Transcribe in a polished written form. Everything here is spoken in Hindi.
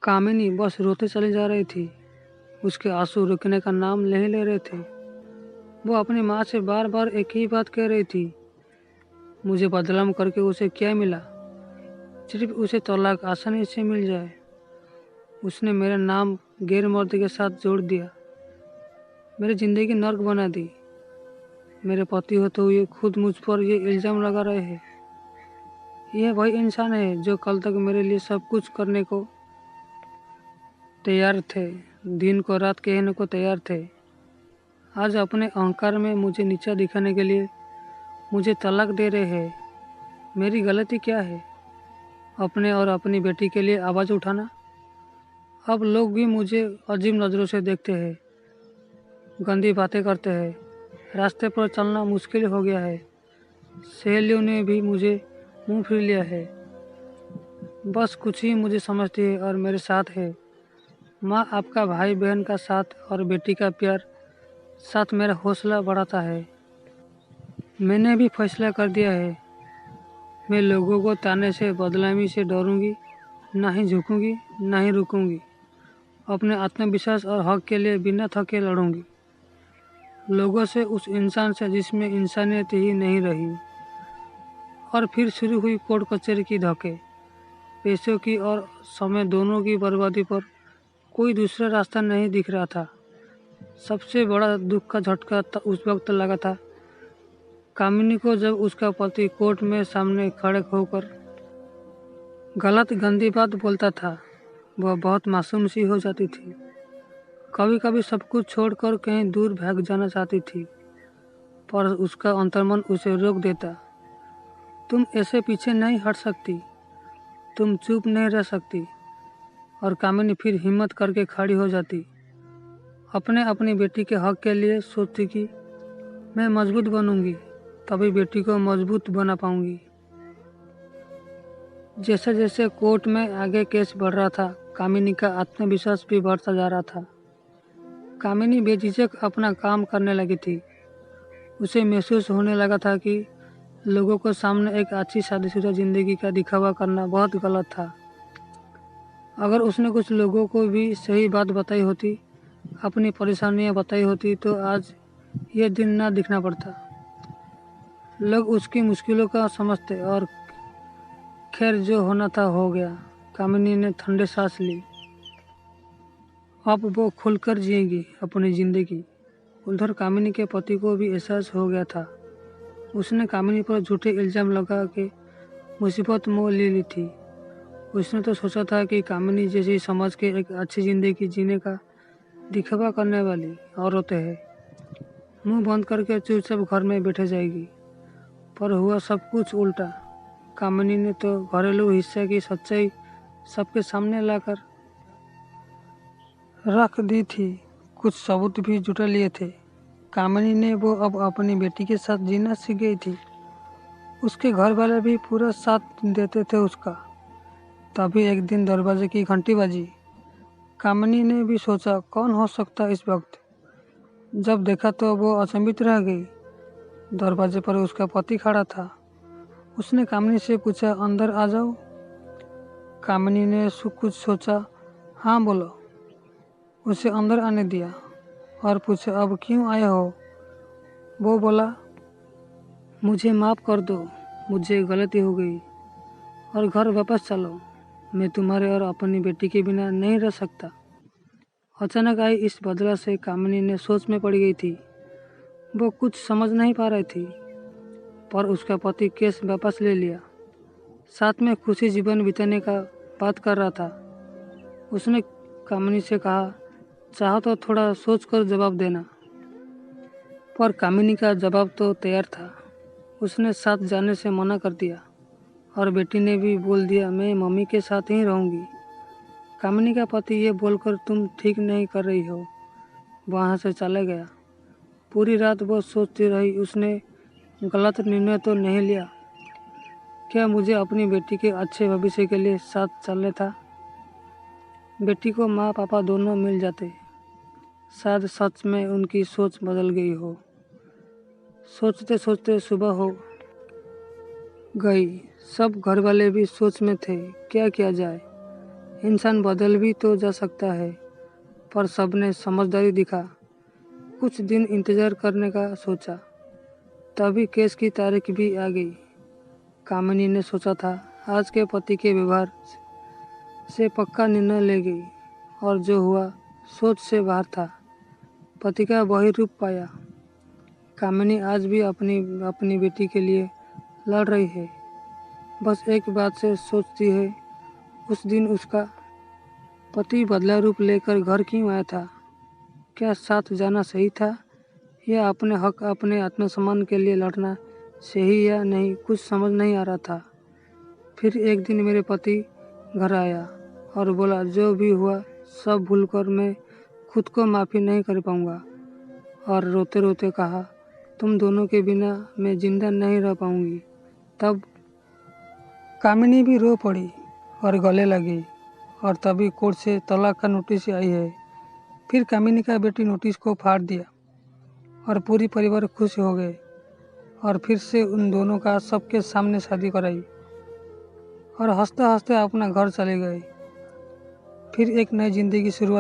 कामिनी बस रोते चली जा रही थी। उसके आंसू रुकने का नाम नहीं ले रहे थे। वो अपनी माँ से बार बार एक ही बात कह रही थी, मुझे बदनाम करके उसे क्या मिला, सिर्फ उसे तलाक आसानी से मिल जाए। उसने मेरा नाम गैर मर्द के साथ जोड़ दिया, मेरी ज़िंदगी नर्क बना दी। मेरे पति होते हुए खुद मुझ पर ये इल्ज़ाम लगा रहे हैं। यह वही इंसान है जो कल तक मेरे लिए सब कुछ करने को तैयार थे, दिन को रात कहने को तैयार थे। आज अपने अहंकार में मुझे नीचा दिखाने के लिए मुझे तलाक दे रहे हैं। मेरी गलती क्या है? अपने और अपनी बेटी के लिए आवाज़ उठाना। अब लोग भी मुझे अजीब नज़रों से देखते हैं, गंदी बातें करते हैं। रास्ते पर चलना मुश्किल हो गया है। सहेलियों ने भी मुझे मुंह फिर लिया है। बस कुछ ही मुझे समझती है और मेरे साथ है। माँ, आपका भाई बहन का साथ और बेटी का प्यार साथ मेरा हौसला बढ़ाता है। मैंने भी फैसला कर दिया है, मैं लोगों को ताने से बदनामी से डरूंगी, ना ही झुकूंगी, ना ही रुकूंगी। अपने आत्मविश्वास और हक के लिए बिना थके लड़ूंगी। लोगों से, उस इंसान से जिसमें इंसानियत ही नहीं रही। और फिर शुरू हुई कोर्ट कचहरी की धक्के, पैसों की और समय दोनों की बर्बादी पर कोई दूसरा रास्ता नहीं दिख रहा था। सबसे बड़ा दुख का झटका उस वक्त लगा था कामिनी को, जब उसका पति कोर्ट में सामने खड़े होकर गलत गंदी बात बोलता था। वह बहुत मासूम सी हो जाती थी। कभी कभी सब कुछ छोड़कर कहीं दूर भाग जाना चाहती थी, पर उसका अंतर्मन उसे रोक देता। तुम ऐसे पीछे नहीं हट सकती, तुम चुप नहीं रह सकती। और कामिनी फिर हिम्मत करके खड़ी हो जाती, अपनी बेटी के हक के लिए सोचती कि मैं मजबूत बनूंगी, तभी बेटी को मजबूत बना पाऊंगी। जैसे जैसे कोर्ट में आगे केस बढ़ रहा था, कामिनी का आत्मविश्वास भी बढ़ता जा रहा था। कामिनी बेझिझक अपना काम करने लगी थी। उसे महसूस होने लगा था कि लोगों को सामने एक अच्छी शादीशुदा जिंदगी का दिखावा करना बहुत गलत था। अगर उसने कुछ लोगों को भी सही बात बताई होती, अपनी परेशानियां बताई होती, तो आज ये दिन ना दिखना पड़ता। लोग उसकी मुश्किलों का समझते और खैर जो होना था हो गया। कामिनी ने ठंडे सांस ली। अब वो खुलकर जिएगी अपनी जिंदगी। उधर कामिनी के पति को भी एहसास हो गया था। उसने कामिनी पर झूठे इल्जाम लगा के मुसीबत मोल ले ली थी। उसने तो सोचा था कि कामिनी जैसी समाज के एक अच्छी जिंदगी जीने का दिखावा करने वाली औरत है, मुंह बंद करके चुपचाप घर में बैठे जाएगी। पर हुआ सब कुछ उल्टा। कामिनी ने तो घरेलू हिस्से की सच्चाई सबके सामने लाकर रख दी थी। कुछ सबूत भी जुटा लिए थे। कामिनी ने वो अब अपनी बेटी के साथ जीना सीख गई थी। उसके घर वाले भी पूरा साथ देते थे उसका। तभी एक दिन दरवाजे की घंटी बजी। कामिनी ने भी सोचा कौन हो सकता इस वक्त। जब देखा तो वो अचंभित रह गई। दरवाजे पर उसका पति खड़ा था। उसने कामिनी से पूछा, अंदर आ जाओ। कामिनी ने कुछ सोचा, हाँ बोलो। उसे अंदर आने दिया और पूछा, अब क्यों आए हो? वो बोला, मुझे माफ़ कर दो, मुझे गलती हो गई और घर वापस चलो। मैं तुम्हारे और अपनी बेटी के बिना नहीं रह सकता। अचानक आई इस बदला से कामिनी ने सोच में पड़ गई थी। वो कुछ समझ नहीं पा रही थी, पर उसका पति केस वापस ले लिया, साथ में खुशी जीवन बिताने का बात कर रहा था। उसने कामिनी से कहा, चाहो तो थोड़ा सोच कर जवाब देना। पर कामिनी का जवाब तो तैयार था। उसने साथ जाने से मना कर दिया और बेटी ने भी बोल दिया, मैं मम्मी के साथ ही रहूँगी। कामिनी का पति ये बोलकर तुम ठीक नहीं कर रही हो, वहाँ से चला गया। पूरी रात वो सोचती रही, उसने गलत निर्णय तो नहीं लिया? क्या मुझे अपनी बेटी के अच्छे भविष्य के लिए साथ चलना था? बेटी को माँ पापा दोनों मिल जाते, शायद सच में उनकी सोच बदल गई हो। सोचते सोचते सुबह हो गई। सब घर वाले भी सोच में थे, क्या किया जाए। इंसान बदल भी तो जा सकता है, पर सबने समझदारी दिखा। कुछ दिन इंतज़ार करने का सोचा, तभी केस की तारीख भी आ गई। कामिनी ने सोचा था आज के पति के व्यवहार से पक्का निर्णय ले गई, और जो हुआ सोच से बाहर था। पति का वही रूप पाया। कामिनी आज भी अपनी बेटी के लिए लड़ रही है। बस एक बात से सोचती है, उस दिन उसका पति बदला रूप लेकर घर क्यों आया था? क्या साथ जाना सही था, या अपने हक अपने आत्मसम्मान के लिए लड़ना सही या नहीं, कुछ समझ नहीं आ रहा था। फिर एक दिन मेरे पति घर आया और बोला, जो भी हुआ सब भूलकर मैं खुद को माफ़ी नहीं कर पाऊंगा। और रोते रोते कहा, तुम दोनों के बिना मैं जिंदा नहीं रह पाऊंगी। तब कामिनी भी रो पड़ी और गले लगी, और तभी कोर्ट से तलाक का नोटिस आई है। फिर कामिनी का बेटी नोटिस को फाड़ दिया और पूरी परिवार खुश हो गए, और फिर से उन दोनों का सबके सामने शादी कराई और हंसते हंसते अपना घर चले गए। फिर एक नई जिंदगी की शुरुआत